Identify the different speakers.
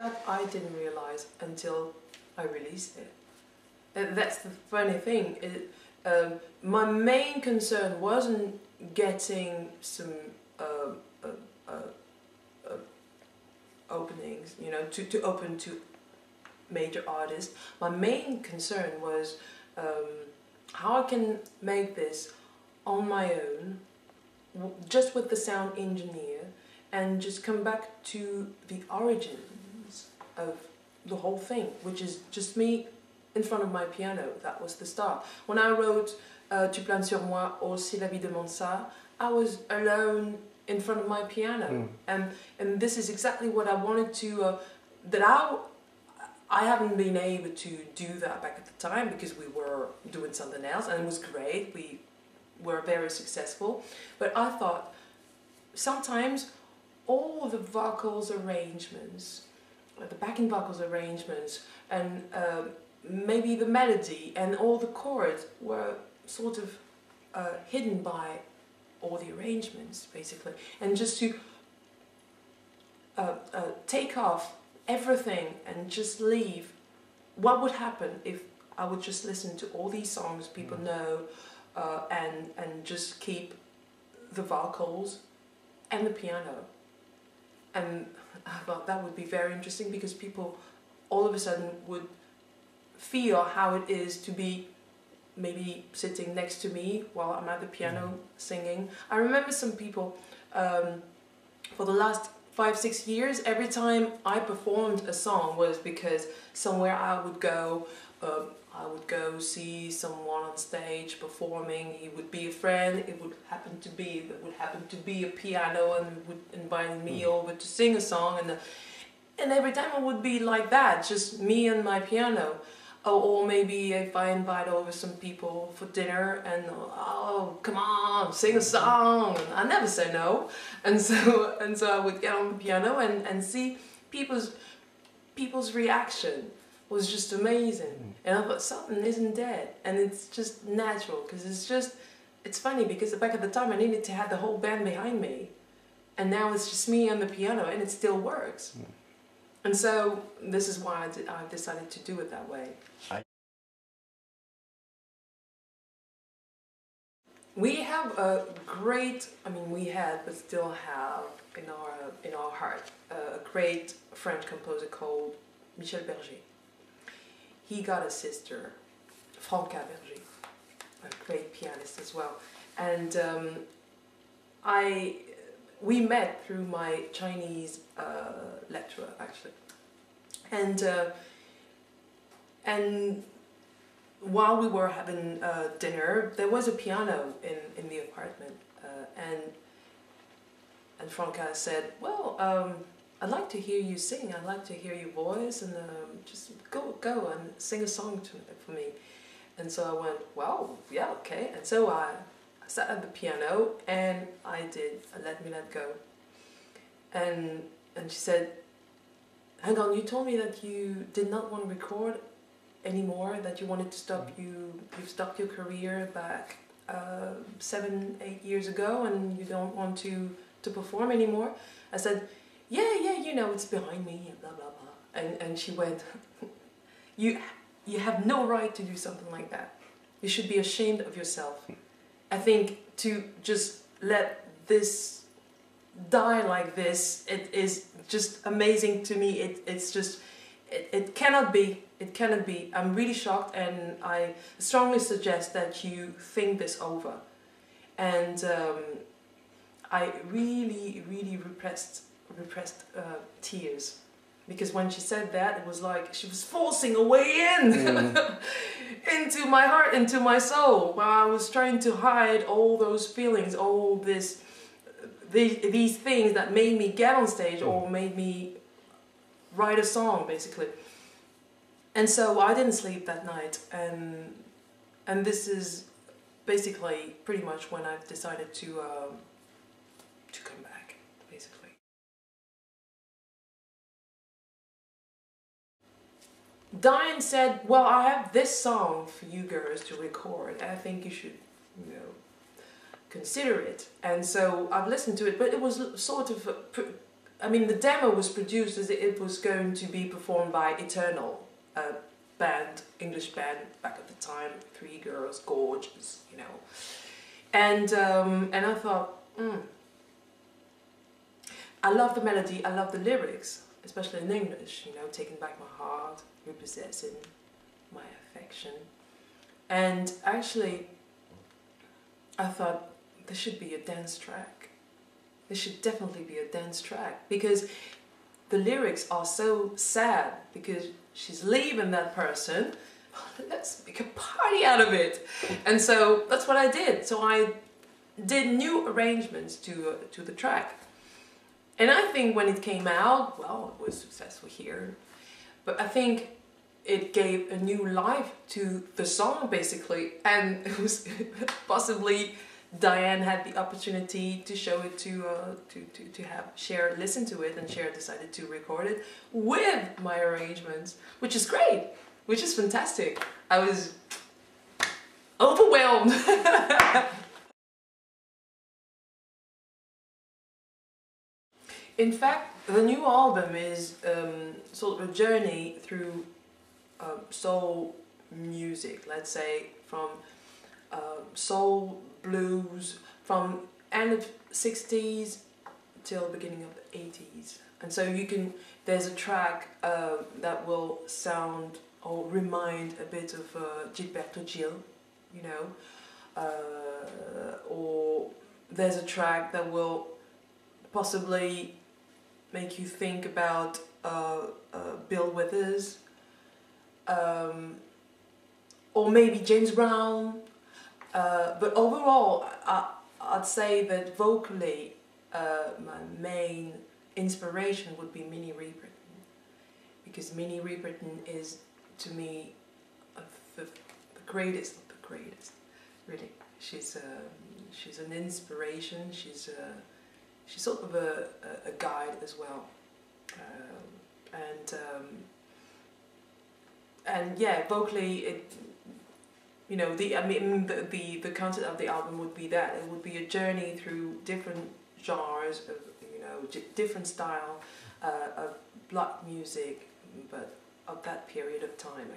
Speaker 1: That I didn't realize until I released it. And that's the funny thing. My main concern wasn't getting some openings, you know, to open to major artists. My main concern was how I can make this on my own, just with the sound engineer, and just come back to the origins of the whole thing, which is just me in front of my piano. That was the start. When I wrote Tu planes sur moi or Si la vie demande ça, I was alone in front of my piano, and this is exactly what I wanted to. I haven't been able to do that back at the time because we were doing something else, and it was great. We were very successful, but I thought sometimes all the vocals arrangements, the backing vocals arrangements, and maybe the melody and all the chords were sort of hidden by all the arrangements, basically. And just to take off everything and just leave, what would happen if I would just listen to all these songs people know and just keep the vocals and the piano. And I thought that would be very interesting because people all of a sudden would feel how it is to be maybe sitting next to me while I'm at the piano singing. I remember some people for the last 5-6 years, every time I performed a song was because somewhere I would go see someone on stage performing. He would be a friend. It would happen to be a piano, and would invite me over to sing a song. And every time it would be like that, just me and my piano. Or maybe if I invite over some people for dinner and oh, come on, sing a song. I never say no. And so I would get on the piano and see people's reaction was just amazing. And I thought something isn't dead, and it's just natural because it's funny because back at the time I needed to have the whole band behind me, and now it's just me and the piano, and it still works. And so this is why I decided to do it that way. We have a great, we had, but still have in our heart, a great French composer called Michel Berger. He got a sister, Franca Berger, a great pianist as well. And we met through my Chinese lecturer, actually. And while we were having dinner, there was a piano in the apartment, and Franca said, well, I'd like to hear you sing, I'd like to hear your voice, and just go and sing a song for me. And so I went, well, yeah, okay. And so I sat at the piano and I did Let Me Let Go. And she said, hang on, you told me that you did not want to record anymore, that you wanted to stop, you've stopped your career back 7-8 years ago, and you don't want to perform anymore. I said, yeah, you know, it's behind me, and blah, blah, blah. And she went, you have no right to do something like that. You should be ashamed of yourself. I think to just let this die like this, it is just amazing to me. It's just, it cannot be. It cannot be. I'm really shocked, and I strongly suggest that you think this over. And I really repressed tears, because when she said that, it was like she was forcing a way in into my heart, into my soul, while I was trying to hide all those feelings, all these things that made me get on stage or made me write a song, basically. And so I didn't sleep that night, and this is basically pretty much when I've decided to come back, basically. Diane said, well, I have this song for you girls to record. I think you should, you know, consider it. And so I've listened to it, but it was sort of I mean, the demo was produced as it was going to be performed by Eternal, a band, English band back at the time, 3 girls, gorgeous, you know. And I thought, I love the melody, I love the lyrics, especially in English, you know, taking back my heart, repossessing my affection. And actually, I thought there should be a dance track. There should definitely be a dance track, because the lyrics are so sad, because she's leaving that person. Let's make a party out of it. And so that's what I did. So I did new arrangements to the track. And I think when it came out, well, it was successful here. But I think it gave a new life to the song, basically. And it was possibly Diane had the opportunity to show it to have Cher listen to it, and Cher decided to record it with my arrangements, which is great, which is fantastic. I was overwhelmed. In fact, the new album is sort of a journey through soul music, let's say, from soul, blues, from end of 60s till beginning of the 80s. And so there's a track that will sound or remind a bit of Gilberto Gil, you know, or there's a track that will possibly make you think about Bill Withers, or maybe James Brown. But overall, I'd say that vocally, my main inspiration would be Minnie Riperton, because Minnie Riperton is, to me, the greatest of the greatest. Really, she's an inspiration. She's sort of a guide as well, and yeah, vocally it. You know, the concept of the album would be that it would be a journey through different genres of, you know, different style of black music, but of that period of time.